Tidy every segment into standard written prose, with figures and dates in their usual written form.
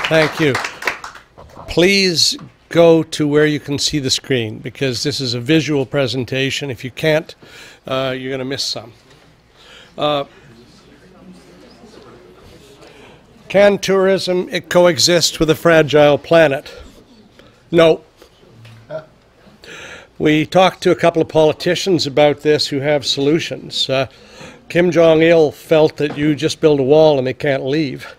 Thank you. Please go to where you can see the screen, because this is a visual presentation. If you can't, you're going to miss some. Can tourism coexist with a fragile planet? No. We talked to a couple of politicians about this who have solutions. Kim Jong-il felt that you just build a wall and they can't leave.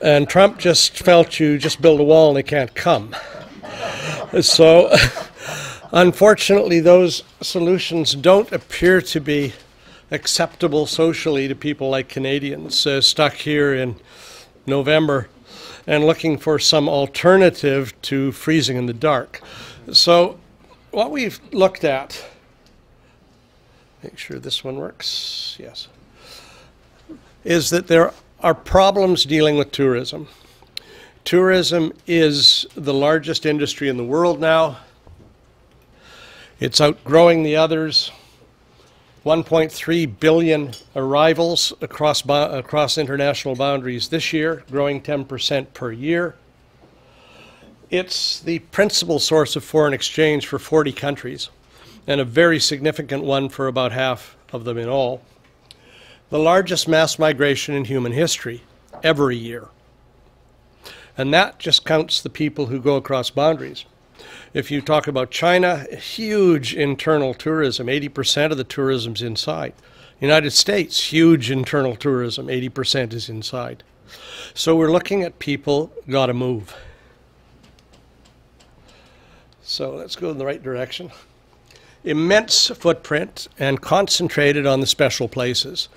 And Trump just felt you just build a wall and they can't come. So, unfortunately, those solutions don't appear to be acceptable socially to people like Canadians stuck here in November and looking for some alternative to freezing in the dark. So, what we've looked at, make sure this one works, yes, is that there are problems dealing with tourism. Tourism is the largest industry in the world now. It's outgrowing the others. 1.3 billion arrivals across international boundaries this year, growing 10% per year. It's the principal source of foreign exchange for 40 countries, and a very significant one for about half of them in all. The largest mass migration in human history every year. And that just counts the people who go across boundaries. If you talk about China, huge internal tourism, 80% of the tourism's inside. United States, huge internal tourism, 80% is inside. So we're looking at people gotta move. So let's go in the right direction. Immense footprint and concentrated on the special places.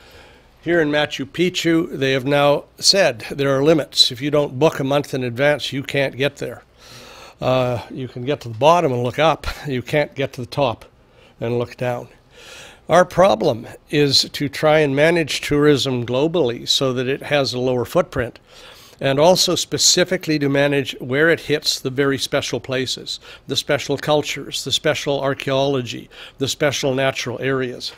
Here in Machu Picchu, they have now said there are limits. If you don't book a month in advance, you can't get there. You can get to the bottom and look up. You can't get to the top and look down. Our problem is to try and manage tourism globally so that it has a lower footprint, and also specifically to manage where it hits the very special places, the special cultures, the special archaeology, the special natural areas.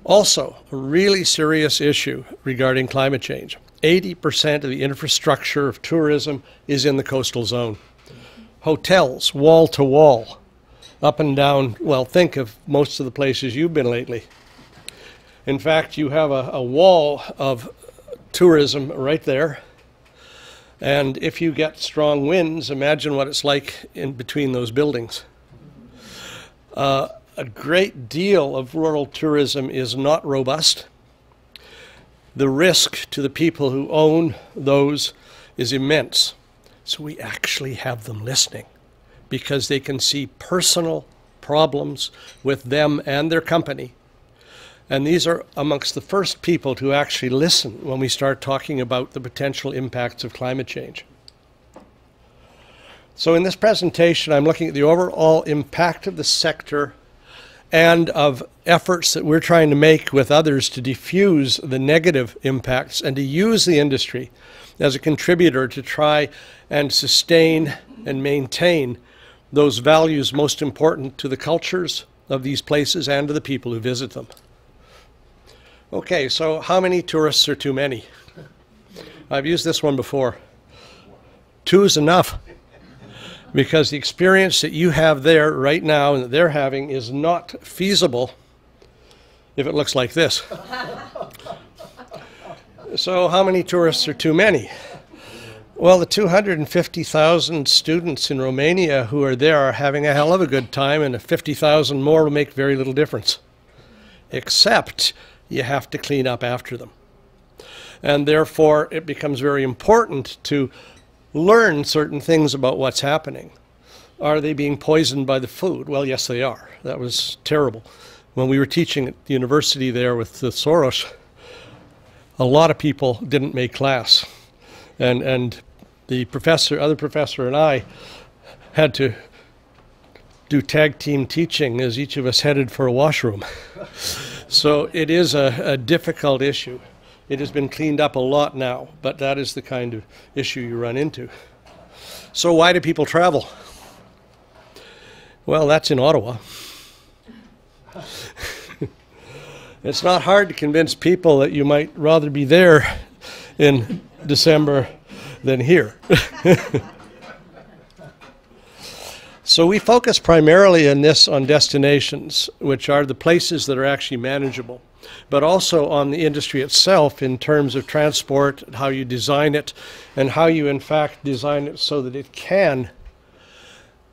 Also, a really serious issue regarding climate change. 80% of the infrastructure of tourism is in the coastal zone. Hotels, wall to wall, up and down, well, think of most of the places you've been lately. In fact, you have a wall of tourism right there. And if you get strong winds, imagine what it's like in between those buildings. A great deal of rural tourism is not robust. The risk to the people who own those is immense. So we actually have them listening because they can see personal problems with them and their company. And these are amongst the first people to actually listen when we start talking about the potential impacts of climate change. So in this presentation, I'm looking at the overall impact of the sector and of efforts that we're trying to make with others to diffuse the negative impacts and to use the industry as a contributor to try and sustain and maintain those values most important to the cultures of these places and to the people who visit them. Okay, so how many tourists are too many? I've used this one before. 2 is enough. Because the experience that you have there right now and that they're having is not feasible if it looks like this. So how many tourists are too many? Well, the 250,000 students in Romania who are there are having a hell of a good time, and 50,000 more will make very little difference. Except you have to clean up after them. And therefore, it becomes very important to learn certain things about what's happening. Are they being poisoned by the food? Well, yes, they are. That was terrible. When we were teaching at the university there with the Soros, a lot of people didn't make class. And the other professor and I had to do tag team teaching as each of us headed for a washroom. So it is a difficult issue. It has been cleaned up a lot now, but that is the kind of issue you run into. So why do people travel? Well, that's in Ottawa. It's not hard to convince people that you might rather be there in December than here. So we focus primarily in this on destinations, which are the places that are actually manageable, but also on the industry itself in terms of transport, how you design it, and how you in fact design it so that it can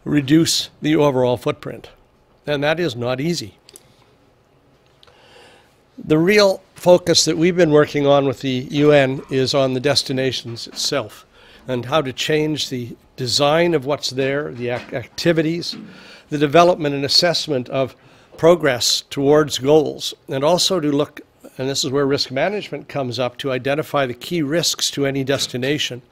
reduce the overall footprint. And that is not easy. The real focus that we've been working on with the UN is on the destinations itself and how to change the design of what's there, the activities, the development and assessment of progress towards goals, and also to look, and this is where risk management comes up, to identify the key risks to any destination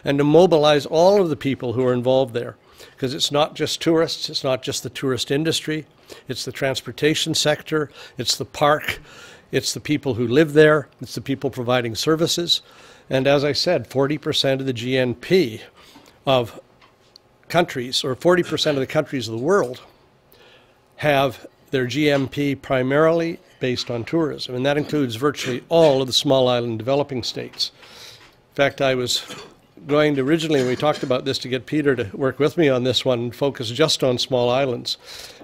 and to mobilize all of the people who are involved there. Because it's not just tourists, it's not just the tourist industry, it's the transportation sector, it's the park, it's the people who live there, it's the people providing services. And as I said, 40% of the GNP of countries, or 40% of the countries of the world, have their GNP primarily based on tourism, and that includes virtually all of the small island developing states. In fact, I was going to originally, when we talked about this, to get Peter to work with me on this one and focus just on small islands,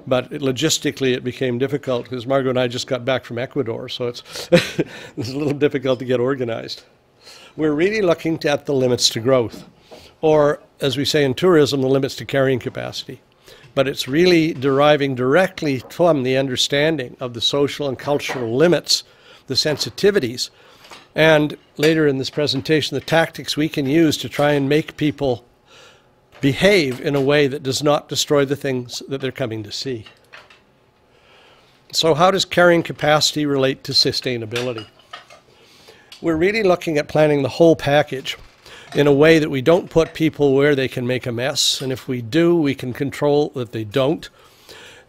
but logistically it became difficult because Margot and I just got back from Ecuador, so it's, it's a little difficult to get organized. We're really looking at the limits to growth, or as we say in tourism, the limits to carrying capacity. But it's really deriving directly from the understanding of the social and cultural limits, the sensitivities, and later in this presentation, the tactics we can use to try and make people behave in a way that does not destroy the things that they're coming to see. So how does carrying capacity relate to sustainability? We're really looking at planning the whole package in a way that we don't put people where they can make a mess, and if we do, we can control that they don't.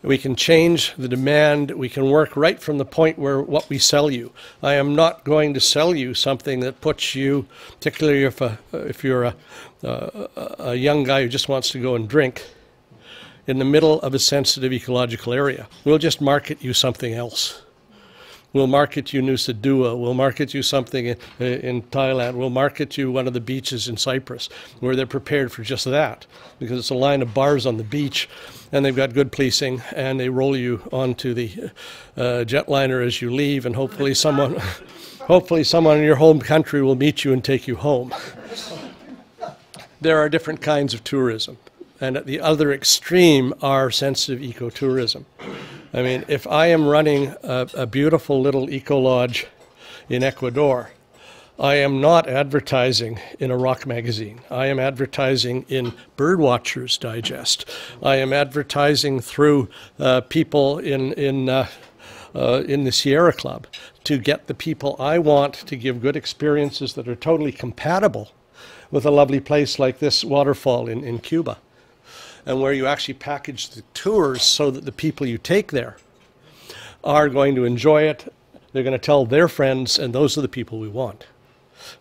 We can change the demand. We can work right from the point where what we sell you. I am not going to sell you something that puts you, particularly if you're a young guy who just wants to go and drink, in the middle of a sensitive ecological area. We'll just market you something else. We'll market you Nusa Dua. We'll market you something in Thailand. We'll market you one of the beaches in Cyprus where they're prepared for just that, because it's a line of bars on the beach and they've got good policing and they roll you onto the jetliner as you leave, and hopefully someone in your home country will meet you and take you home. There are different kinds of tourism, and at the other extreme are sensitive ecotourism. I mean, if I am running a beautiful little eco-lodge in Ecuador, I am not advertising in a rock magazine. I am advertising in Birdwatchers Digest. I am advertising through people in the Sierra Club to get the people I want to give good experiences that are totally compatible with a lovely place like this waterfall in Cuba, and where you actually package the tours so that the people you take there are going to enjoy it. They're going to tell their friends, and those are the people we want.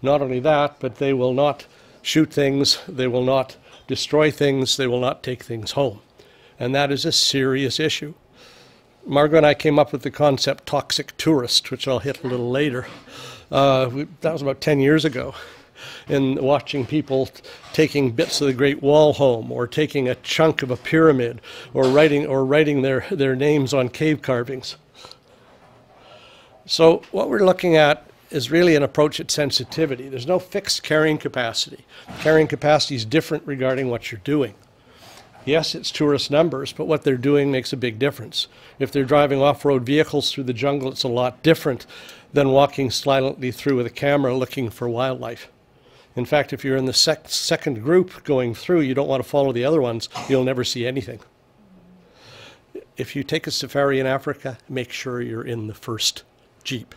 Not only that, but they will not shoot things, they will not destroy things, they will not take things home. And that is a serious issue. Margaret and I came up with the concept toxic tourist, which I'll hit a little later. That was about 10 years ago. In watching people taking bits of the Great Wall home, or taking a chunk of a pyramid, or writing their names on cave carvings. So what we're looking at is really an approach at sensitivity. There's no fixed carrying capacity. Carrying capacity is different regarding what you're doing. Yes, it's tourist numbers, but what they're doing makes a big difference. If they're driving off-road vehicles through the jungle, it's a lot different than walking silently through with a camera looking for wildlife. In fact, if you're in the second group going through, you don't want to follow the other ones, you'll never see anything. If you take a safari in Africa, make sure you're in the first Jeep.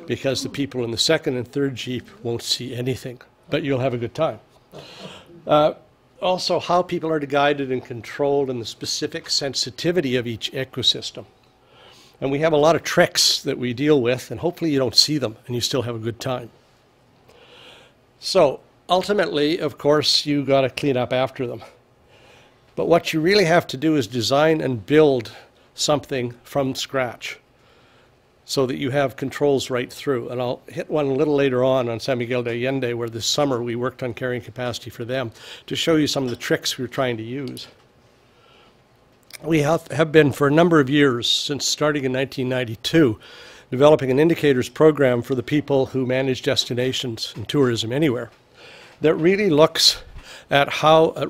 Because the people in the second and third Jeep won't see anything, but you'll have a good time. Also, how people are guided and controlled, and the specific sensitivity of each ecosystem. And we have a lot of tricks that we deal with, and hopefully you don't see them and you still have a good time. So ultimately, of course, you got to clean up after them. But what you really have to do is design and build something from scratch. so that you have controls right through. And I'll hit one a little later on San Miguel de Allende, where this summer we worked on carrying capacity for them, to show you some of the tricks we were trying to use. We have been for a number of years, since starting in 1992, developing an indicators program for the people who manage destinations and tourism anywhere that really looks at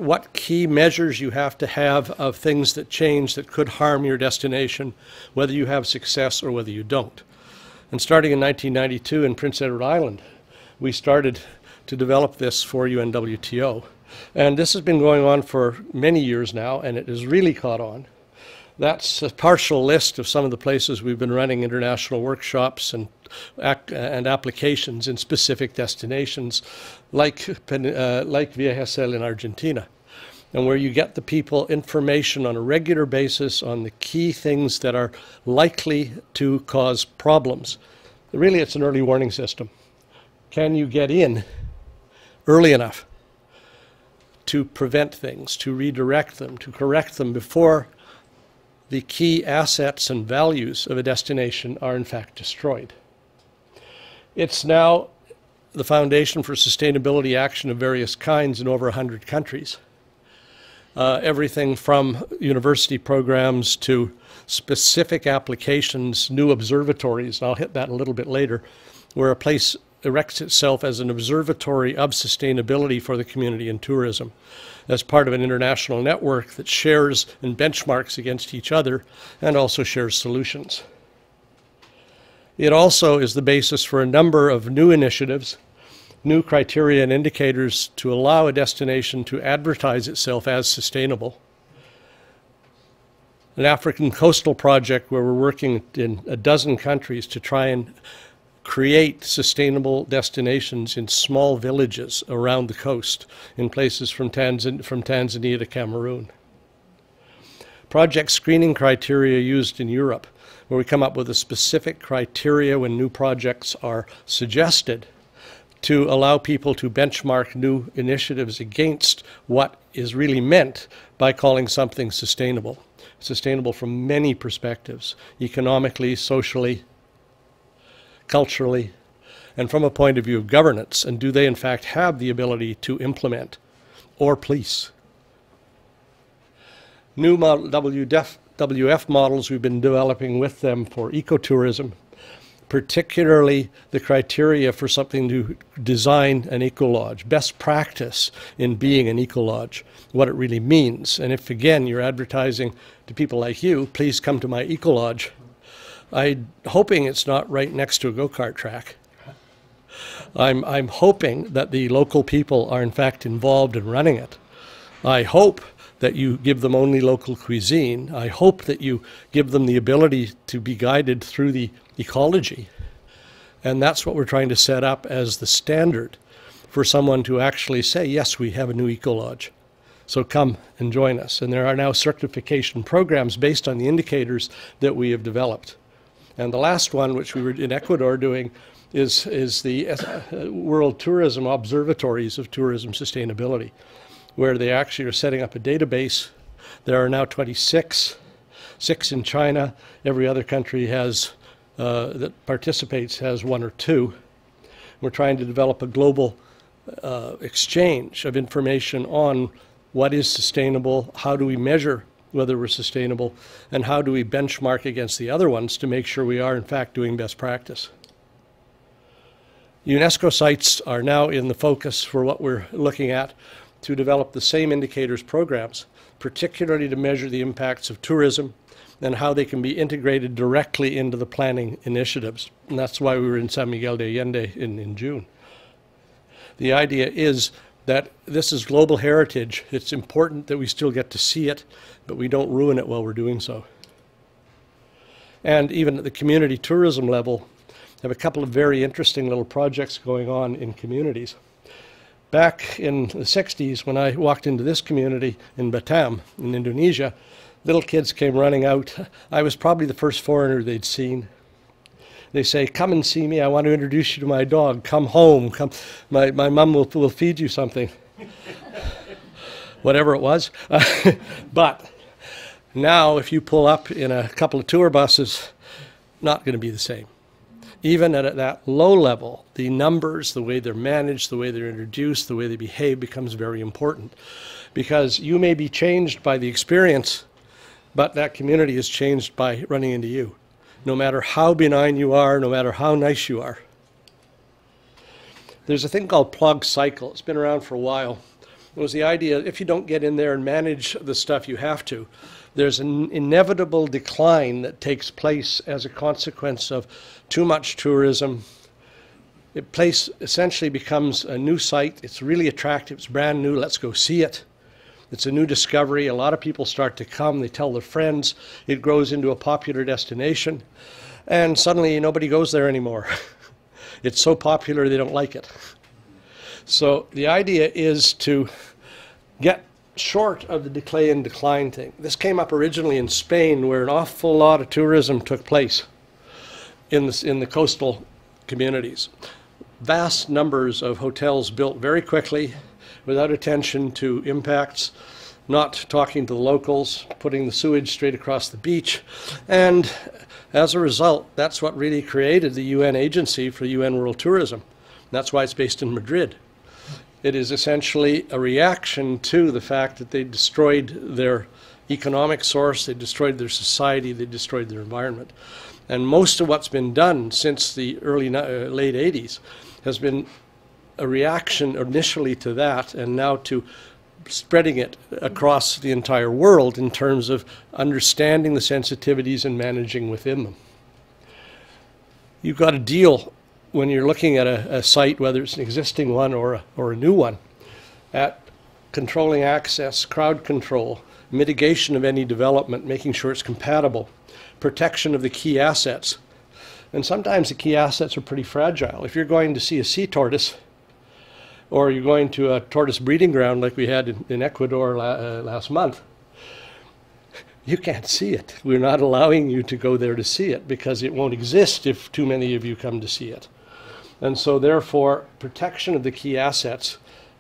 what key measures you have to have of things that change that could harm your destination, whether you have success or whether you don't. And starting in 1992 in Prince Edward Island, we started to develop this for UNWTO. And this has been going on for many years now, and it has really caught on. That's a partial list of some of the places we've been running international workshops and applications in specific destinations, like Via Gesell in Argentina, and where you get the people information on a regular basis on the key things that are likely to cause problems. Really, it's an early warning system. Can you get in early enough to prevent things, to redirect them, to correct them before the key assets and values of a destination are in fact destroyed? It's now the foundation for sustainability action of various kinds in over 100 countries. Everything from university programs to specific applications, new observatories, and I'll hit that a little bit later, where a place erects itself as an observatory of sustainability for the community and tourism, as part of an international network that shares and benchmarks against each other and also shares solutions. It also is the basis for a number of new initiatives, new criteria and indicators to allow a destination to advertise itself as sustainable. An African coastal project where we're working in a dozen countries to try and create sustainable destinations in small villages around the coast in places from Tanzania to Cameroon. Project screening criteria used in Europe, where we come up with a specific criteria when new projects are suggested to allow people to benchmark new initiatives against what is really meant by calling something sustainable. Sustainable from many perspectives, economically, socially, culturally, and from a point of view of governance, and do they in fact have the ability to implement or police? New WF models we've been developing with them for ecotourism, particularly the criteria for something to design an eco-lodge, best practice in being an eco-lodge, what it really means. And if, again, you're advertising to people like you, please come to my eco-lodge, I'm hoping it's not right next to a go-kart track. I'm hoping that the local people are in fact involved in running it. I hope that you give them only local cuisine. I hope that you give them the ability to be guided through the ecology. And that's what we're trying to set up as the standard for someone to actually say, yes, we have a new eco-lodge. So come and join us. And there are now certification programs based on the indicators that we have developed. And the last one, which we were in Ecuador doing, is the World Tourism Observatories of Tourism Sustainability, where they actually are setting up a database. There are now 26, 6 in China. Every other country has that participates has 1 or 2. We're trying to develop a global exchange of information on what is sustainable, how do we measure whether we're sustainable, and how do we benchmark against the other ones to make sure we are in fact doing best practice. UNESCO sites are now in the focus for what we're looking at to develop the same indicators programs, particularly to measure the impacts of tourism and how they can be integrated directly into the planning initiatives. And that's why we were in San Miguel de Allende in June. The idea is that this is global heritage. It's important that we still get to see it, but we don't ruin it while we're doing so. And even at the community tourism level, I have a couple of very interesting little projects going on in communities. Back in the 60s, when I walked into this community in Batam, in Indonesia, little kids came running out. I was probably the first foreigner they'd seen. They say, come and see me, I want to introduce you to my dog, come home, come. My mom will feed you something. Whatever it was. But now if you pull up in a couple of tour buses, not going to be the same. Even at that low level, the numbers, the way they're managed, the way they're introduced, the way they behave becomes very important. Because you may be changed by the experience, but that community is changed by running into you. No matter how benign you are, no matter how nice you are. There's a thing called plug cycle. It's been around for a while. It was the idea, if you don't get in there and manage the stuff you have to, there's an inevitable decline that takes place as a consequence of too much tourism. The place essentially becomes a new site. It's really attractive. It's brand new. Let's go see it. It's a new discovery. A lot of people start to come. They tell their friends. It grows into a popular destination. And suddenly nobody goes there anymore. It's so popular they don't like it. So the idea is to get short of the decay and decline thing. This came up originally in Spain, where an awful lot of tourism took place in the coastal communities. Vast numbers of hotels built very quickly without attention to impacts, not talking to the locals, putting the sewage straight across the beach. And as a result, that's what really created the UN agency for UN World Tourism. That's why it's based in Madrid. It is essentially a reaction to the fact that they destroyed their economic source, they destroyed their society, they destroyed their environment. And most of what's been done since the late 80s has been a reaction initially to that, and now to spreading it across the entire world in terms of understanding the sensitivities and managing within them. You've got to deal, when you're looking at a site, whether it's an existing one or a new one, at controlling access, crowd control, mitigation of any development, making sure it's compatible, protection of the key assets. And sometimes the key assets are pretty fragile. If you're going to see a sea tortoise, or you're going to a tortoise breeding ground like we had in Ecuador last month, you can't see it. We're not allowing you to go there to see it because it won't exist if too many of you come to see it. And so therefore, protection of the key assets,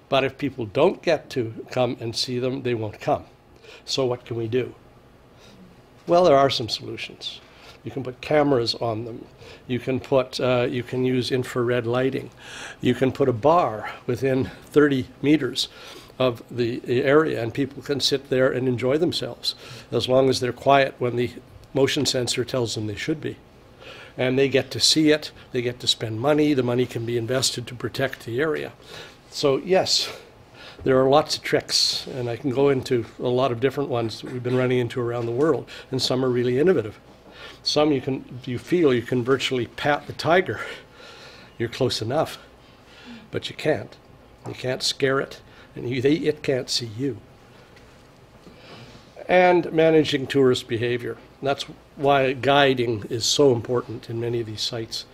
but if people don't get to come and see them, they won't come. So what can we do? Well, there are some solutions. You can put cameras on them. You can use infrared lighting. You can put a bar within 30 meters of the area, and people can sit there and enjoy themselves as long as they're quiet when the motion sensor tells them they should be. And they get to see it. They get to spend money. The money can be invested to protect the area. So yes, there are lots of tricks, and I can go into a lot of different ones that we've been running into around the world, and some are really innovative. Some you feel you can virtually pat the tiger. You're close enough, but you can't. You can't scare it, and it can't see you. And managing tourist behavior. That's why guiding is so important in many of these sites,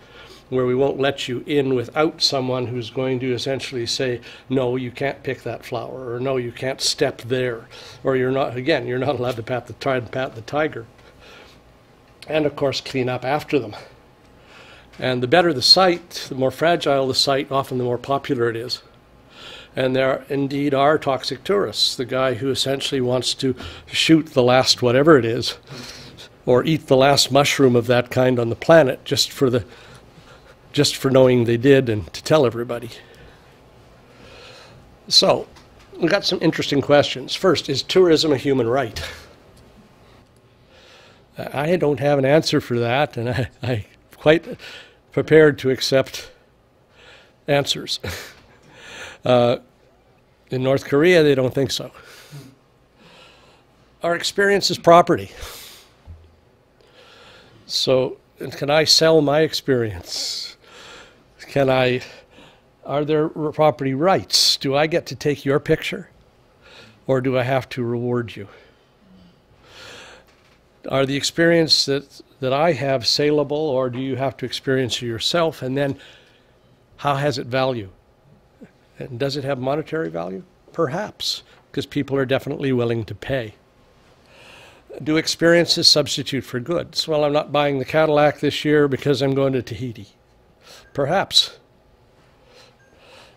where we won't let you in without someone who's going to essentially say, no, you can't pick that flower, or no, you can't step there, or you're not allowed to pat the tiger. And of course, clean up after them. And the better the site, the more fragile the site, often the more popular it is. And there indeed are toxic tourists. The guy who essentially wants to shoot the last whatever it is, or eat the last mushroom of that kind on the planet just for knowing they did and to tell everybody. So, we've got some interesting questions. First, is tourism a human right? I don't have an answer for that, and I'm quite prepared to accept answers. In North Korea, they don't think so. Our experience is property. So, can I sell my experience? Are there property rights? Do I get to take your picture? Or do I have to reward you? Are the experience that I have saleable, or do you have to experience it yourself? And then how has it value? And does it have monetary value? Perhaps, because people are definitely willing to pay. Do experiences substitute for goods? Well, I'm not buying the Cadillac this year because I'm going to Tahiti. Perhaps.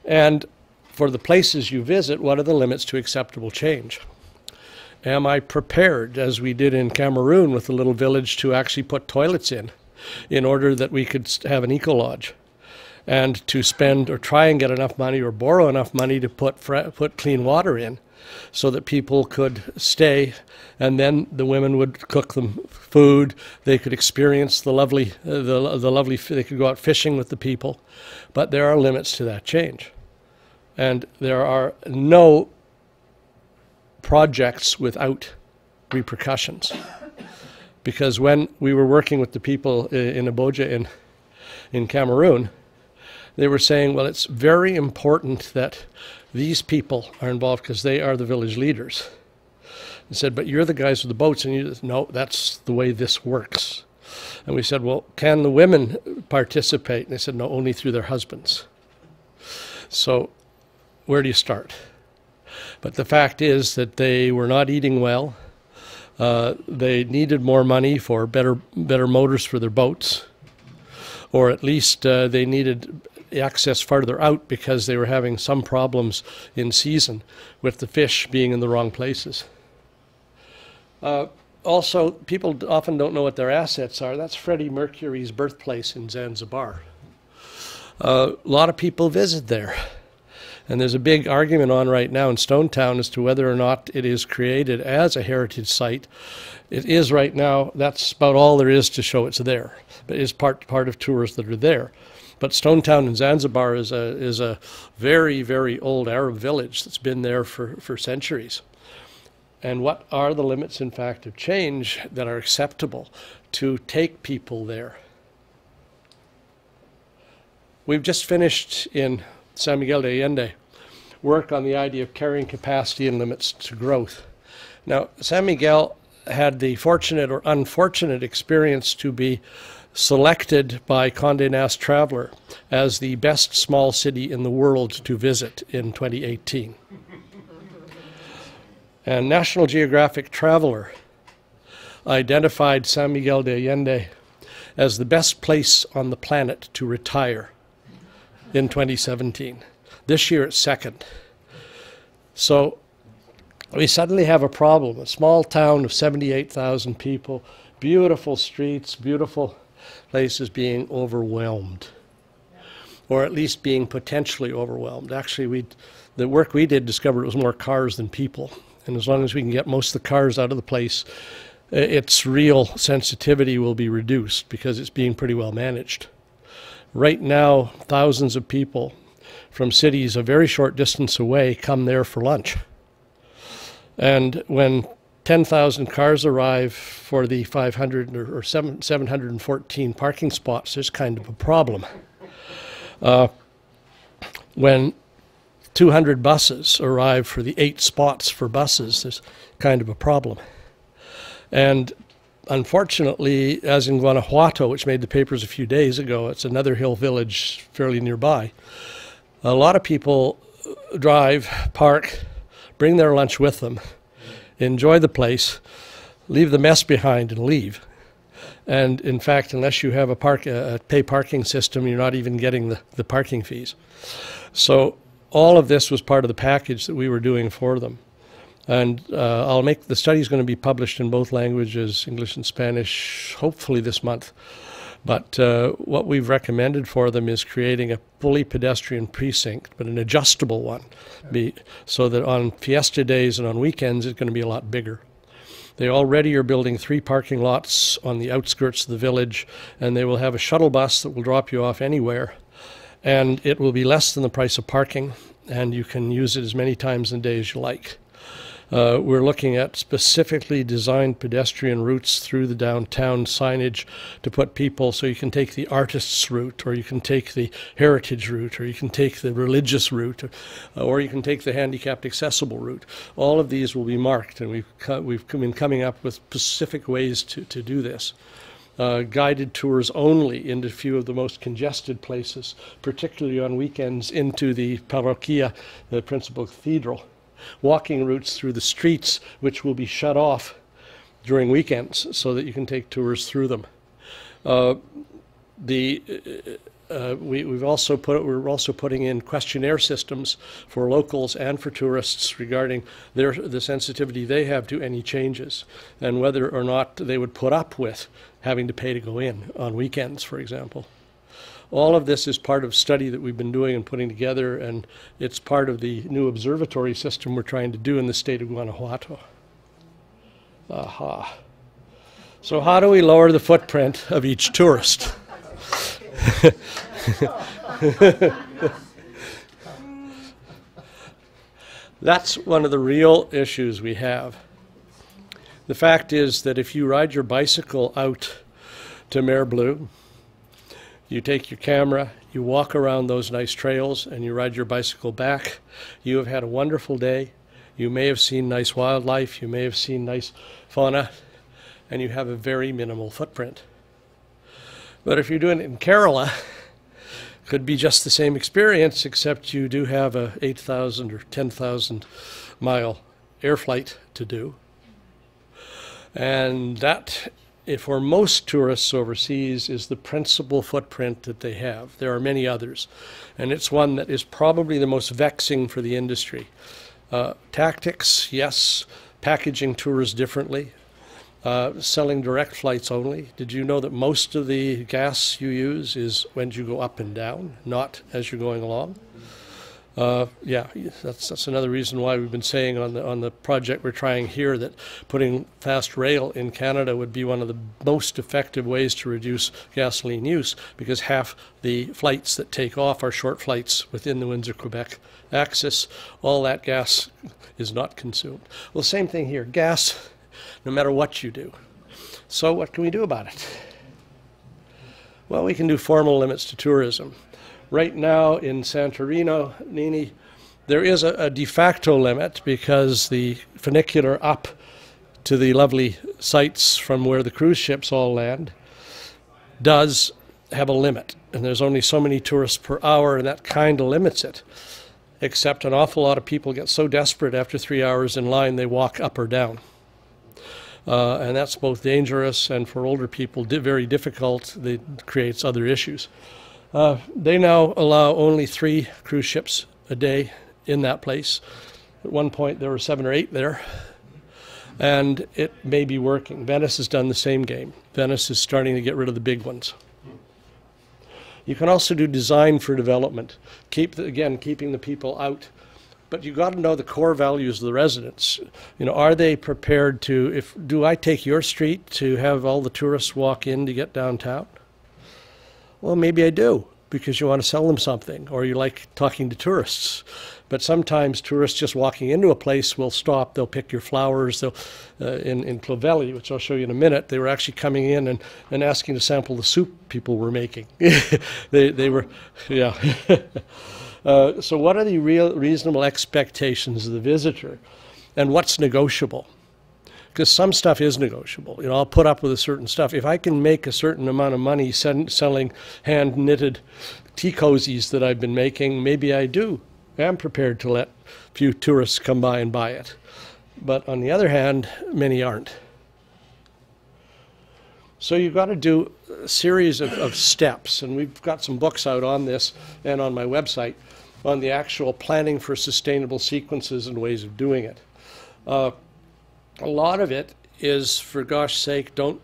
And for the places you visit, what are the limits to acceptable change? Am I prepared, as we did in Cameroon with the little village, to actually put toilets in in order that we could have an eco-lodge, and to spend or try and get enough money or borrow enough money to put clean water in, so that people could stay, and then the women would cook them food. They could experience the lovely, they could go out fishing with the people. But there are limits to that change. And there are no projects without repercussions. Because when we were working with the people in Aboja in Cameroon, they were saying, well, it's very important that these people are involved because they are the village leaders. They said, but you're the guys with the boats. And you said, no, that's the way this works. And we said, well, can the women participate? And they said, no, only through their husbands. So where do you start? But the fact is that they were not eating well. They needed more money for better motors for their boats. Or at least they needed access farther out because they were having some problems in season with the fish being in the wrong places. Also, people often don't know what their assets are. That's Freddie Mercury's birthplace in Zanzibar. A lot of people visit there. And there's a big argument on right now in Stonetown as to whether or not it is created as a heritage site. It is right now. That's about all there is to show it's there. But it is part of tours that are there. But Stonetown in Zanzibar is a very, very old Arab village that's been there for centuries. And what are the limits, in fact, of change that are acceptable to take people there? We've just finished in San Miguel de Allende work on the idea of carrying capacity and limits to growth. Now, San Miguel had the fortunate or unfortunate experience to be selected by Condé Nast Traveler as the best small city in the world to visit in 2018. And National Geographic Traveler identified San Miguel de Allende as the best place on the planet to retire in 2017. This year it's second. So we suddenly have a problem. A small town of 78,000 people, beautiful streets, beautiful places being overwhelmed, or at least being potentially overwhelmed. Actually, the work we did discovered it was more cars than people. And as long as we can get most of the cars out of the place, its real sensitivity will be reduced because it's being pretty well managed. Right now, thousands of people from cities a very short distance away come there for lunch. And when 10,000 cars arrive for the 500 or 714 parking spots, there's kind of a problem. When 200 buses arrive for the 8 spots for buses, there's kind of a problem. And unfortunately, as in Guanajuato, which made the papers a few days ago, it's another hill village fairly nearby, a lot of people drive, park, bring their lunch with them, enjoy the place, leave the mess behind and leave. And in fact, unless you have a pay parking system, you're not even getting the parking fees. So all of this was part of the package that we were doing for them. And the study is going to be published in both languages, English and Spanish, hopefully this month. But what we've recommended for them is creating a fully pedestrian precinct, but an adjustable one, so that on fiesta days and on weekends it's going to be a lot bigger. They already are building 3 parking lots on the outskirts of the village, and they will have a shuttle bus that will drop you off anywhere. And it will be less than the price of parking, and you can use it as many times in a day as you like. We're looking at specifically designed pedestrian routes through the downtown signage to put people, so you can take the artist's route, or you can take the heritage route, or you can take the religious route, or you can take the handicapped accessible route. All of these will be marked, and we've been coming up with specific ways to do this. Guided tours only into a few of the most congested places, particularly on weekends into the parroquia, the principal cathedral. Walking routes through the streets, which will be shut off during weekends so that you can take tours through them. We're also putting in questionnaire systems for locals and for tourists regarding the sensitivity they have to any changes, and whether or not they would put up with having to pay to go in on weekends, for example. All of this is part of study that we've been doing and putting together, and it's part of the new observatory system we're trying to do in the state of Guanajuato. Aha. So how do we lower the footprint of each tourist? That's one of the real issues we have. The fact is that if you ride your bicycle out to Mare Bleu, you take your camera, you walk around those nice trails, and you ride your bicycle back, you have had a wonderful day. You may have seen nice wildlife, you may have seen nice fauna, and you have a very minimal footprint. But if you're doing it in Kerala, could be just the same experience, except you do have a 8,000 or 10,000 mile air flight to do. And that, for most tourists overseas, is the principal footprint that they have. There are many others, and it's one that is probably the most vexing for the industry. Tactics, yes. Packaging tours differently. Selling direct flights only. Did you know that most of the gas you use is when you go up and down, not as you're going along? Yeah, that's another reason why we've been saying on the project we're trying here that putting fast rail in Canada would be one of the most effective ways to reduce gasoline use, because half the flights that take off are short flights within the Windsor-Quebec axis. All that gas is not consumed. Well, same thing here. Gas, no matter what you do. So what can we do about it? Well, we can do formal limits to tourism. Right now in Santorini, there is a de facto limit because the funicular up to the lovely sites from where the cruise ships all land does have a limit. And there's only so many tourists per hour, and that kind of limits it. Except an awful lot of people get so desperate after 3 hours in line, they walk up or down. And that's both dangerous and for older people very difficult. It creates other issues. They now allow only 3 cruise ships a day in that place. At one point there were 7 or 8 there, and it may be working. Venice has done the same game. Venice is starting to get rid of the big ones. You can also do design for development. Again, keeping the people out. But you've got to know the core values of the residents. You know, are they prepared to, do I take your street to have all the tourists walk in to get downtown? Well, maybe I do, because you want to sell them something, or you like talking to tourists. But sometimes tourists just walking into a place will stop, they'll pick your flowers. They'll, in Clovelly, which I'll show you in a minute, they were actually coming in and asking to sample the soup people were making. they were, yeah. So what are the reasonable expectations of the visitor, and what's negotiable? Because some stuff is negotiable. You know, I'll put up with a certain stuff. If I can make a certain amount of money selling hand-knitted tea cozies that I've been making, maybe I am prepared to let a few tourists come by and buy it. But on the other hand, many aren't. So you've got to do a series of steps, and we've got some books out on this and on my website on the actual planning for sustainable sequences and ways of doing it. A lot of it is, for gosh sake, don't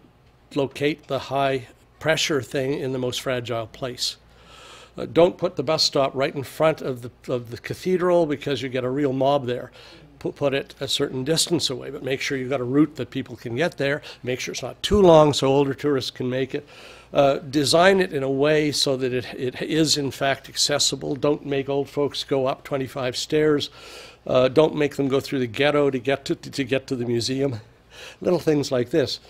locate the high pressure thing in the most fragile place. Don't put the bus stop right in front of the cathedral, because you get a real mob there. Put it a certain distance away, but make sure you've got a route that people can get there. Make sure it's not too long so older tourists can make it. Design it in a way so that it is in fact accessible. Don't make old folks go up 25 stairs. Don't make them go through the ghetto to get to the museum. Little things like this.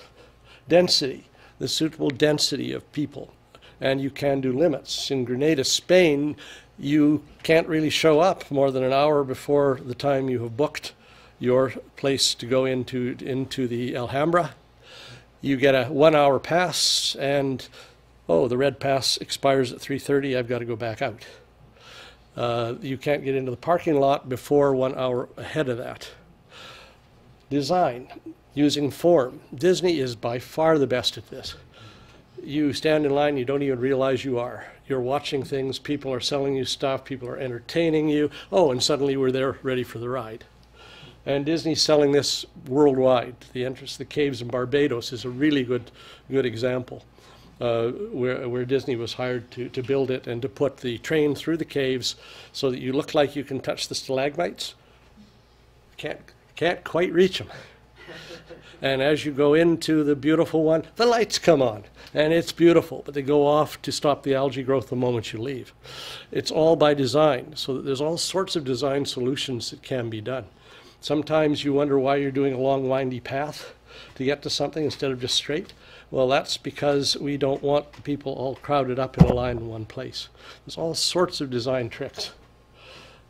Density, the suitable density of people. And you can do limits. In Grenada, Spain, you can't really show up more than an hour before the time you have booked your place to go into the Alhambra. You get a 1-hour pass, and oh, the red pass expires at 3:30, I've got to go back out. You can't get into the parking lot before 1 hour ahead of that. Design, using form. Disney is by far the best at this. You stand in line, you don't even realize you are. You're watching things, people are selling you stuff, people are entertaining you. Oh, and suddenly we're there ready for the ride. And Disney's selling this worldwide. The entrance to the caves in Barbados is a really good example, where Disney was hired to build it and to put the train through the caves so that you look like you can touch the stalagmites. Can't quite reach them. And as you go into the beautiful one, the lights come on, and it's beautiful, but they go off to stop the algae growth the moment you leave. It's all by design, so that there's all sorts of design solutions that can be done. Sometimes you wonder why you're doing a long, windy path to get to something instead of just straight. Well, that's because we don't want the people all crowded up in a line in one place. There's all sorts of design tricks.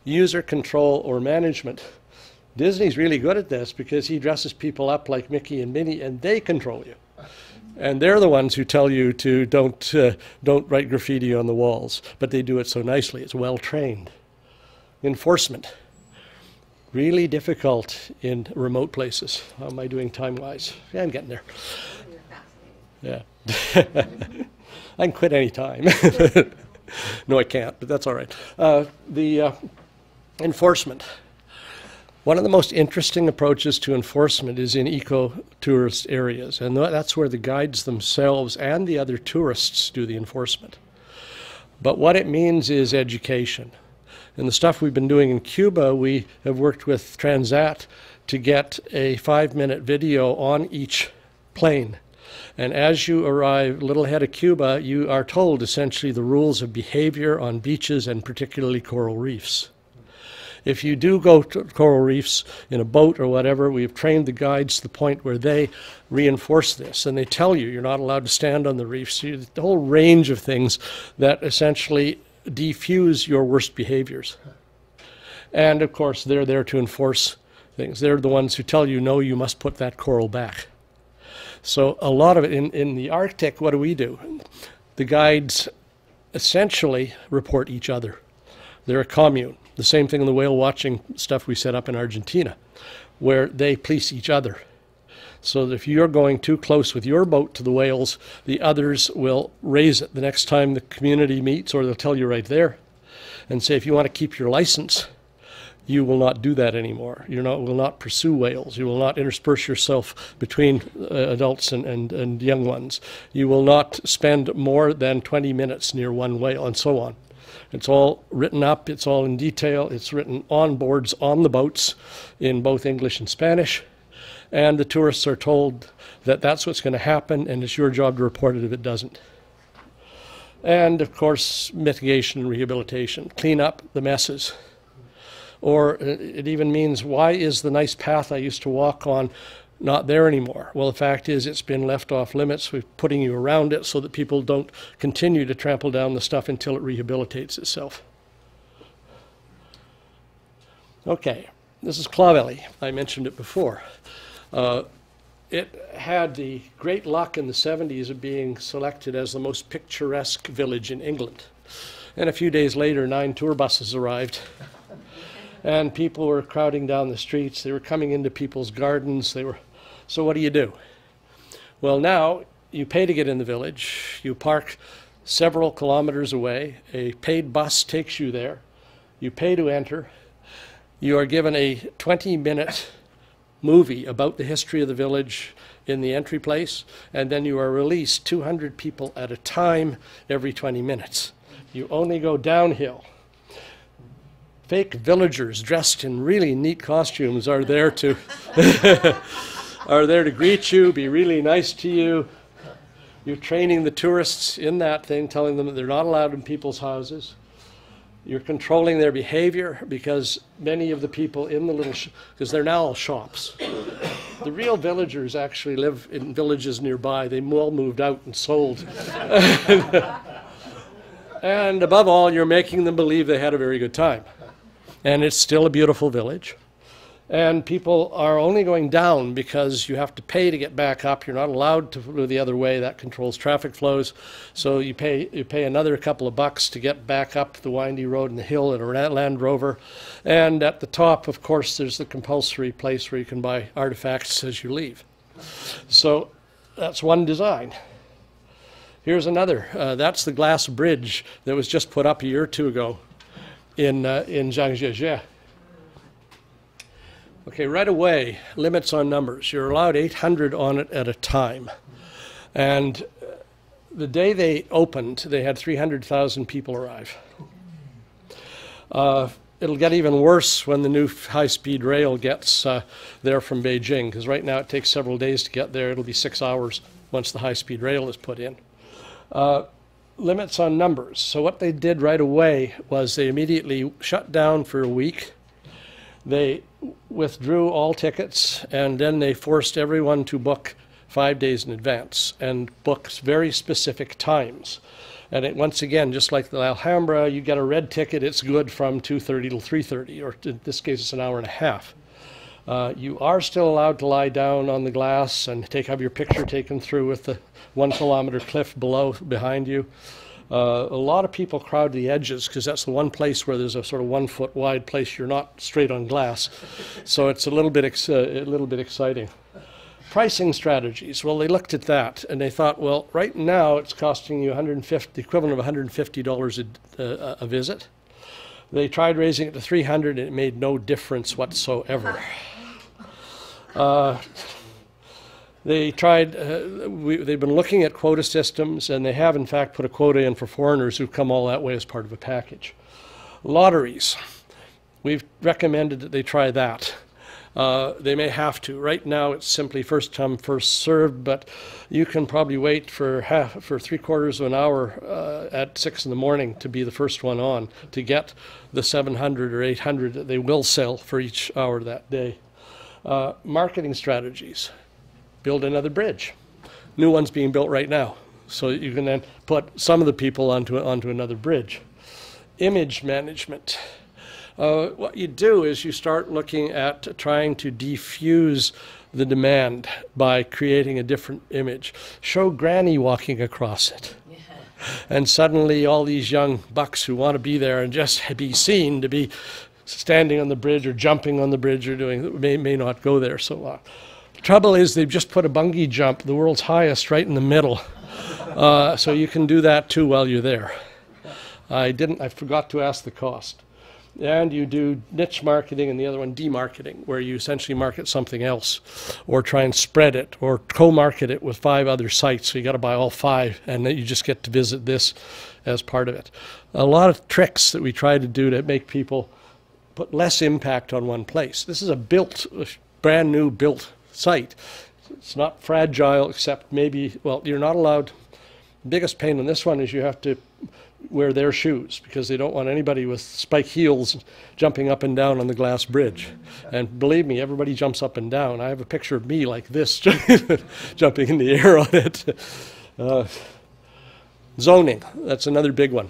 User control or management. Disney's really good at this because he dresses people up like Mickey and Minnie, and they control you. And they're the ones who tell you to don't write graffiti on the walls, but they do it so nicely. It's well trained. Enforcement. Really difficult in remote places. How am I doing time-wise? Yeah, I'm getting there. Yeah. I can quit any time. No, I can't, but that's all right. The enforcement. One of the most interesting approaches to enforcement is in eco-tourist areas, and that's where the guides themselves and the other tourists do the enforcement. But what it means is education. And the stuff we've been doing in Cuba, we have worked with Transat to get a 5-minute video on each plane. And as you arrive a little ahead of Cuba, you are told essentially the rules of behavior on beaches and particularly coral reefs. If you do go to coral reefs in a boat or whatever, we've trained the guides to the point where they reinforce this, and they tell you you're not allowed to stand on the reefs. The whole range of things that essentially defuse your worst behaviors. And of course, they're there to enforce things. They're the ones who tell you, no, you must put that coral back. So a lot of it in the Arctic, what do? The guides essentially report each other. They're a commune. The same thing in the whale watching stuff we set up in Argentina, where they police each other. So that if you're going too close with your boat to the whales, the others will raise it the next time the community meets, or they'll tell you right there and say, if you want to keep your license, you will not do that anymore. You will not pursue whales. You will not intersperse yourself between adults and young ones. You will not spend more than 20 minutes near one whale, and so on. It's all written up. It's all in detail. It's written on boards on the boats in both English and Spanish. And the tourists are told that that's what's going to happen, and it's your job to report it if it doesn't. And, of course, mitigation and rehabilitation. Clean up the messes. Or it even means, why is the nice path I used to walk on not there anymore? Well, the fact is it's been left off limits. We're putting you around it so that people don't continue to trample down the stuff until it rehabilitates itself. Okay, this is Clovelly. I mentioned it before. It had the great luck in the 70s of being selected as the most picturesque village in England. And a few days later, 9 tour buses arrived. And people were crowding down the streets. They were coming into people's gardens. So what do? Well, now you pay to get in the village. You park several kilometers away. A paid bus takes you there. You pay to enter. You are given a 20-minute movie about the history of the village in the entry place, and then you are released 200 people at a time every 20 minutes. You only go downhill. Fake villagers dressed in really neat costumes are there to greet you, be really nice to you. You're training the tourists in that thing, telling them that they're not allowed in people's houses. You're controlling their behavior because many of the people in the little, because they're now all shops. The real villagers actually live in villages nearby. They all moved out and sold. And above all, you're making them believe they had a very good time. And it's still a beautiful village. And people are only going down because you have to pay to get back up. You're not allowed to go the other way. That controls traffic flows. So you pay another couple of bucks to get back up the windy road and the hill in a Land Rover. And at the top, of course, there's the compulsory place where you can buy artifacts as you leave. So that's one design. Here's another. That's the glass bridge that was just put up a year or two ago in Zhangjiajie. Okay, right away, limits on numbers. You're allowed 800 on it at a time. And the day they opened, they had 300,000 people arrive. It'll get even worse when the new high-speed rail gets there from Beijing, because right now it takes several days to get there. It'll be 6 hours once the high-speed rail is put in. Limits on numbers. So what they did right away was they immediately shut down for a week. They withdrew all tickets, and then they forced everyone to book 5 days in advance and book very specific times. And it, once again, just like the Alhambra, you get a red ticket, it's good from 2:30 till 3:30, or in this case, it's an hour and a half. You are still allowed to lie down on the glass and have your picture taken through with the 1 kilometer cliff behind you. A lot of people crowd the edges because that's the one place where there's a sort of 1 foot wide place. You're not straight on glass, so it's a little bit exciting. Pricing strategies. Well, they looked at that and they thought, well, right now it's costing you the equivalent of $150 a visit. They tried raising it to 300 and it made no difference whatsoever. They've been looking at quota systems, and they have in fact put a quota in for foreigners who've come all that way as part of a package. Lotteries. We've recommended that they try that. They may have to. Right now it's simply first come, first served, but you can probably wait for 3/4 of an hour at 6 in the morning to be the first one on to get the 700 or 800 that they will sell for each hour that day. Marketing strategies. Build another bridge. New one's being built right now, so you can then put some of the people onto another bridge. Image management. What you do is you start looking at trying to defuse the demand by creating a different image. Show Granny walking across it. Yeah. And suddenly all these young bucks who want to be there and just be seen to be standing on the bridge or jumping on the bridge or may not go there so long. The trouble is they've just put a bungee jump, the world's highest, right in the middle. So you can do that too while you're there. I forgot to ask the cost. And you do niche marketing and the other one demarketing, where you essentially market something else or try and spread it or co-market it with 5 other sites. So you got to buy all 5 and then you just get to visit this as part of it. A lot of tricks that we try to do to make people put less impact on one place. This is a brand new built site. It's not fragile except maybe, well, you're not allowed. The biggest pain on this one is you have to wear their shoes because they don't want anybody with spike heels jumping up and down on the glass bridge. And believe me, everybody jumps up and down. I have a picture of me like this jumping in the air on it. Zoning, that's another big one.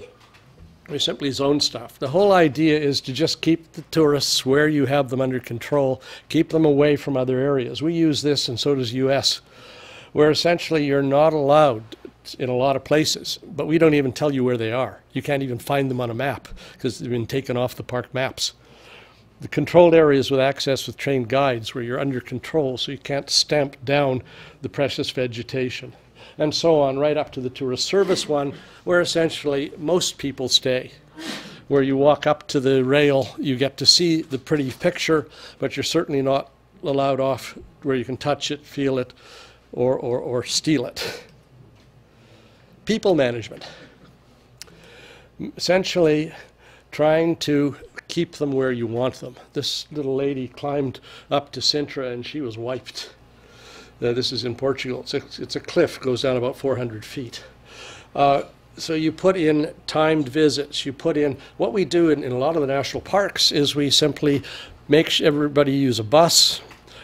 We simply zone stuff. The whole idea is to just keep the tourists where you have them under control, keep them away from other areas. We use this, and so does US, where essentially you're not allowed in a lot of places, but we don't even tell you where they are. You can't even find them on a map because they've been taken off the park maps. The controlled areas with access with trained guides where you're under control so you can't stamp down the precious vegetation. And so on, right up to the tourist service one, where essentially most people stay. Where you walk up to the rail, you get to see the pretty picture, but you're certainly not allowed off where you can touch it, feel it, or steal it. People management. Essentially trying to keep them where you want them. This little lady climbed up to Sintra and she was wiped. This is in Portugal. It's a cliff, goes down about 400 feet. So you put in timed visits. You put in, what we do in a lot of the national parks is we simply make everybody use a bus,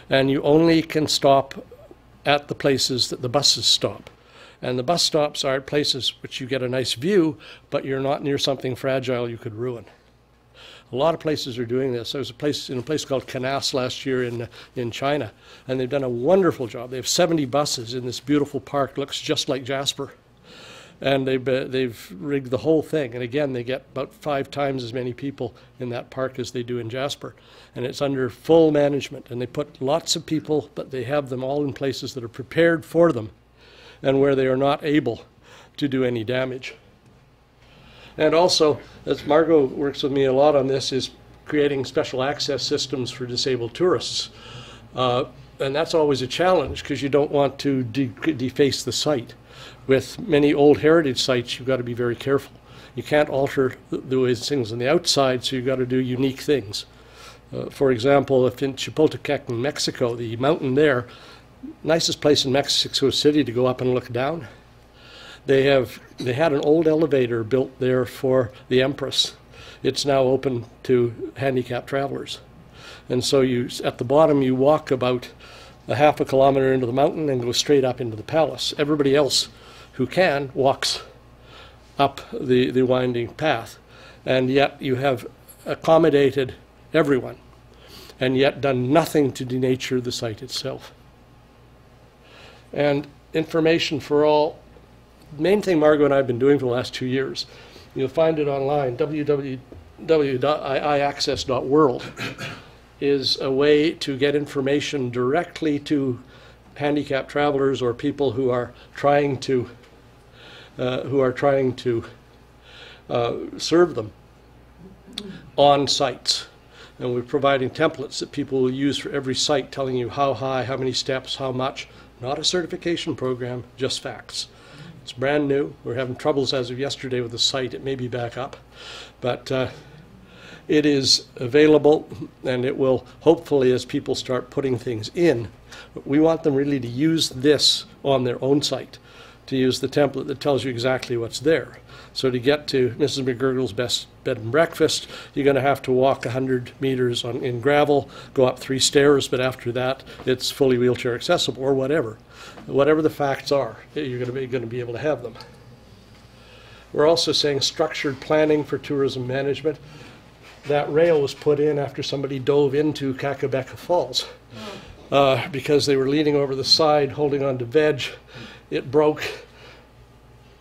and you only can stop at the places that the buses stop. And the bus stops are at places which you get a nice view, but you're not near something fragile you could ruin. A lot of places are doing this. There was a place called Canas last year in China, and they've done a wonderful job. They have 70 buses in this beautiful park. Looks just like Jasper. And they've rigged the whole thing. And again, they get about 5 times as many people in that park as they do in Jasper. And it's under full management. And they put lots of people, but they have them all in places that are prepared for them and where they are not able to do any damage. And also, as Margot works with me a lot on this, is creating special access systems for disabled tourists. And that's always a challenge because you don't want to deface the site. With many old heritage sites, you've got to be very careful. You can't alter the ways things on the outside, so you've got to do unique things. For example, if in Chapultepec in Mexico, the mountain there, nicest place in Mexico City to go up and look down. They had an old elevator built there for the Empress. It's now open to handicapped travelers. And so at the bottom, you walk about a half a kilometer into the mountain and go straight up into the palace. Everybody else who can walks up the winding path. And yet you have accommodated everyone and yet done nothing to denature the site itself. And information for all, the main thing Margot and I have been doing for the last 2 years, you'll find it online, www.iaccess.world is a way to get information directly to handicapped travelers or people who are trying to serve them on sites. And we're providing templates that people will use for every site, telling you how high, how many steps, how much. Not a certification program, just facts. It's brand new. We're having troubles as of yesterday with the site. It may be back up. But it is available, and it will hopefully, as people start putting things in, we want them really to use this on their own site, to use the template that tells you exactly what's there. So to get to Mrs. McGurgle's best bed and breakfast, you're going to have to walk 100 meters in gravel, go up 3 stairs, but after that, it's fully wheelchair accessible, or whatever. Whatever the facts are, you're going to be able to have them. We're also saying structured planning for tourism management. That rail was put in after somebody dove into Kakabeka Falls because they were leaning over the side, holding on to veg. It broke.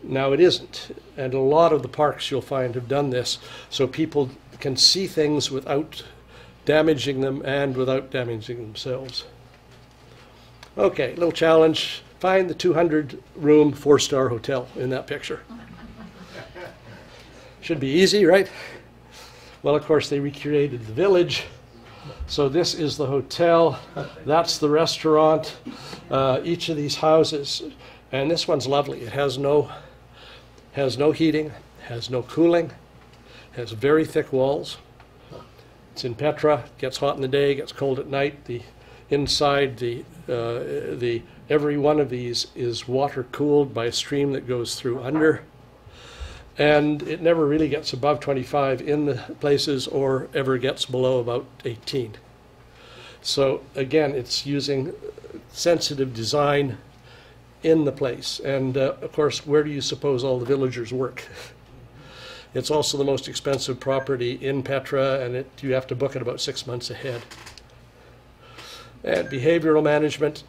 Now it isn't. And a lot of the parks you'll find have done this, so people can see things without damaging them and without damaging themselves. Okay, little challenge. Find the 200-room 4-star hotel in that picture. Should be easy, right? Well, of course, they recreated the village. So this is the hotel. That's the restaurant. Each of these houses, and this one's lovely. It has no heating, has no cooling, has very thick walls. It's in Petra. Gets hot in the day, gets cold at night. The inside, every one of these is water cooled by a stream that goes through under. And it never really gets above 25 in the places or ever gets below about 18. So again, it's using sensitive design in the place. And of course, where do you suppose all the villagers work? It's also the most expensive property in Petra, and you have to book it about 6 months ahead. And behavioral management,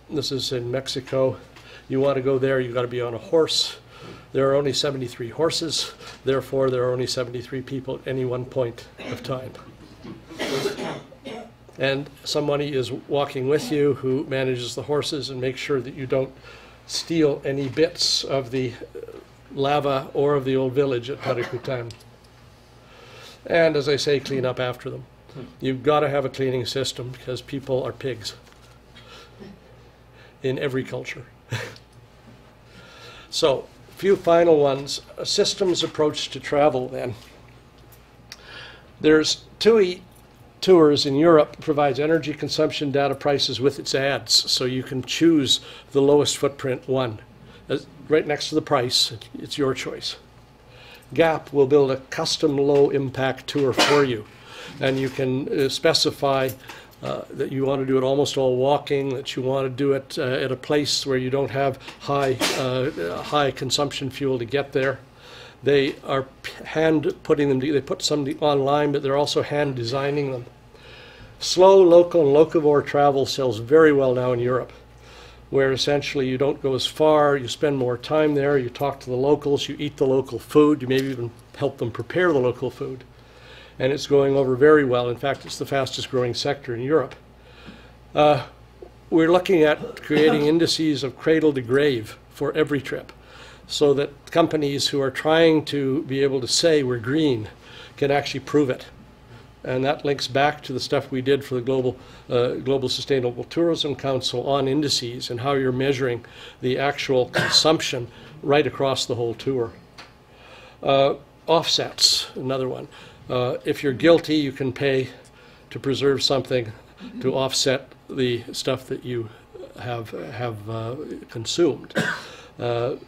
this is in Mexico. You want to go there, you've got to be on a horse. There are only 73 horses, therefore there are only 73 people at any one point of time. And somebody is walking with you who manages the horses and makes sure that you don't steal any bits of the lava or of the old village at Paracutan. And as I say, clean up after them. You've got to have a cleaning system because people are pigs in every culture. So, few final ones. A systems approach to travel then. There's TUI Tours in Europe provides energy consumption data prices with its ads, so you can choose the lowest footprint one. Right next to the price, it's your choice. GAP will build a custom low impact tour for you, and you can specify that you want to do it almost all walking, that you want to do it at a place where you don't have high consumption fuel to get there. They are hand putting them, they put some online, but they're also hand designing them. Slow, local, and locavore travel sells very well now in Europe, where essentially you don't go as far, you spend more time there, you talk to the locals, you eat the local food, you maybe even help them prepare the local food. And it's going over very well. In fact, it's the fastest growing sector in Europe. We're looking at creating indices of cradle to grave for every trip, so that companies who are trying to be able to say we're green can actually prove it. And that links back to the stuff we did for the Global Sustainable Tourism Council on indices and how you're measuring the actual consumption right across the whole tour. Offsets, another one. If you're guilty, you can pay to preserve something to offset the stuff that you have consumed.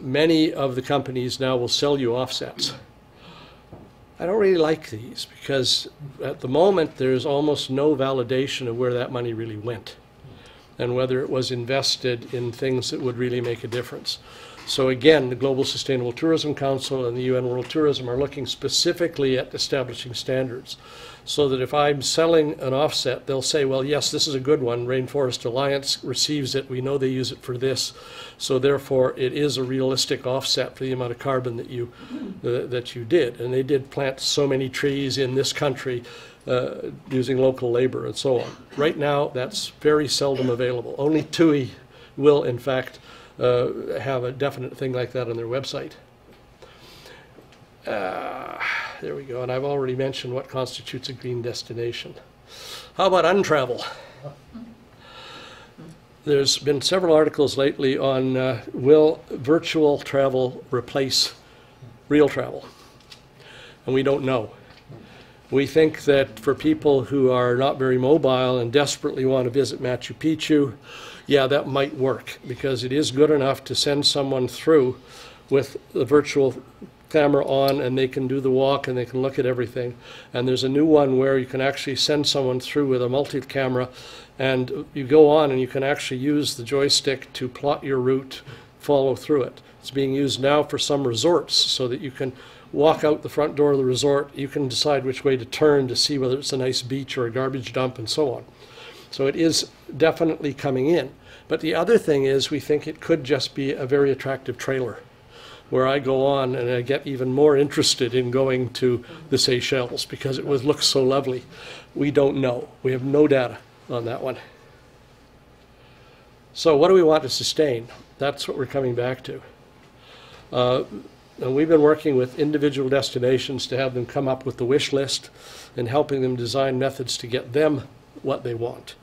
Many of the companies now will sell you offsets. I don't really like these because at the moment there's almost no validation of where that money really went and whether it was invested in things that would really make a difference. So again, the Global Sustainable Tourism Council and the UN World Tourism are looking specifically at establishing standards so that if I'm selling an offset, they'll say, well, yes, this is a good one. Rainforest Alliance receives it. We know they use it for this. So therefore, it is a realistic offset for the amount of carbon that you did. And they did plant so many trees in this country using local labor and so on. Right now, that's very seldom available. Only TUI will, in fact, have a definite thing like that on their website. There we go, and I've already mentioned what constitutes a green destination. How about untravel? There's been several articles lately on will virtual travel replace real travel? And we don't know. We think that for people who are not very mobile and desperately want to visit Machu Picchu, yeah, that might work because it is good enough to send someone through with the virtual camera on and they can do the walk and they can look at everything. And there's a new one where you can actually send someone through with a multi-camera and you go on and you can actually use the joystick to plot your route, follow through it. It's being used now for some resorts so that you can walk out the front door of the resort, you can decide which way to turn to see whether it's a nice beach or a garbage dump and so on. So it is definitely coming in. But the other thing is we think it could just be a very attractive trailer where I go on and I get even more interested in going to the Seychelles because it looks so lovely. We don't know. We have no data on that one. So what do we want to sustain? That's what we're coming back to. And we've been working with individual destinations to have them come up with the wish list and helping them design methods to get them what they want.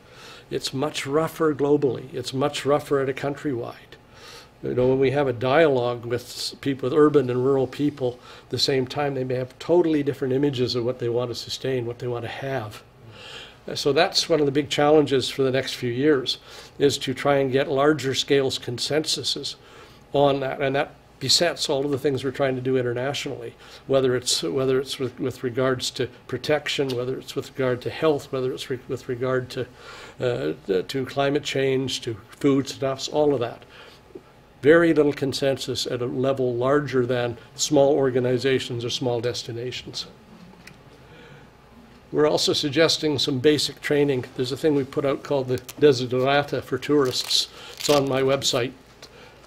It's much rougher globally. It's much rougher at a countrywide. You know, when we have a dialogue with people, with urban and rural people, at the same time, they may have totally different images of what they want to sustain, what they want to have. So that's one of the big challenges for the next few years, is to try and get larger scale consensuses on that, and that besets all of the things we're trying to do internationally, whether it's with regards to protection, whether it's with regard to health, whether it's with regard to climate change, to foodstuffs, all of that. Very little consensus at a level larger than small organizations or small destinations. We're also suggesting some basic training. There's a thing we put out called the Desiderata for tourists. It's on my website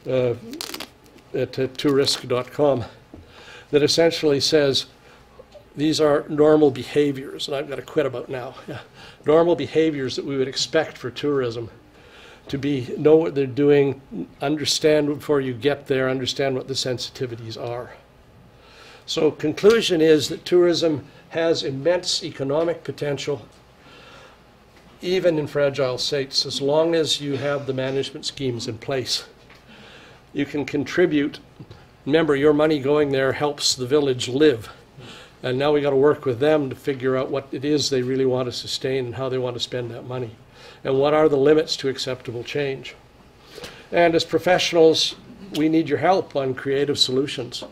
at tourisk.com that essentially says these are normal behaviors, and I've got to quit about now. Yeah. Normal behaviors that we would expect for tourism. To know what they're doing, understand before you get there, understand what the sensitivities are. So conclusion is that tourism has immense economic potential, even in fragile states, as long as you have the management schemes in place. You can contribute. Remember, your money going there helps the village live. And now we got to work with them to figure out what it is they really want to sustain and how they want to spend that money. And what are the limits to acceptable change? And as professionals, we need your help on creative solutions.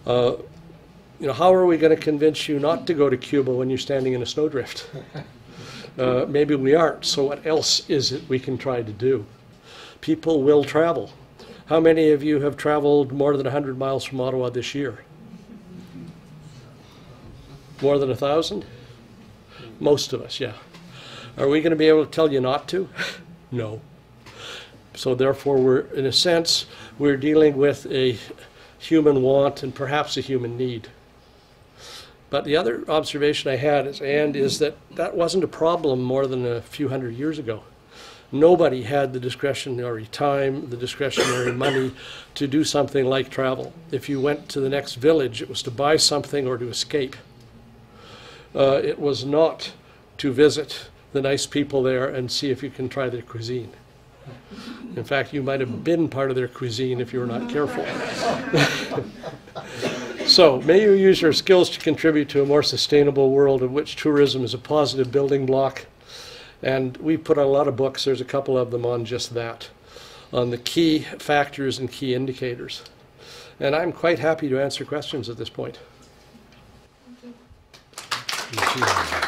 You know, how are we going to convince you not to go to Cuba when you're standing in a snowdrift? Maybe we aren't, so what else is it we can try to do? People will travel. How many of you have traveled more than 100 miles from Ottawa this year? More than 1,000? Most of us, yeah. Are we going to be able to tell you not to? No. So therefore, in a sense, we're dealing with a human want and perhaps a human need. But the other observation I had is that that wasn't a problem more than a few hundred years ago. Nobody had the discretionary time, the discretionary money to do something like travel. If you went to the next village, it was to buy something or to escape. It was not to visit the nice people there and see if you can try their cuisine. In fact, you might have been part of their cuisine if you were not careful. So, may you use your skills to contribute to a more sustainable world in which tourism is a positive building block. And we put out a lot of books, there's a couple of them on just that, on the key factors and key indicators. And I'm quite happy to answer questions at this point. Thank you.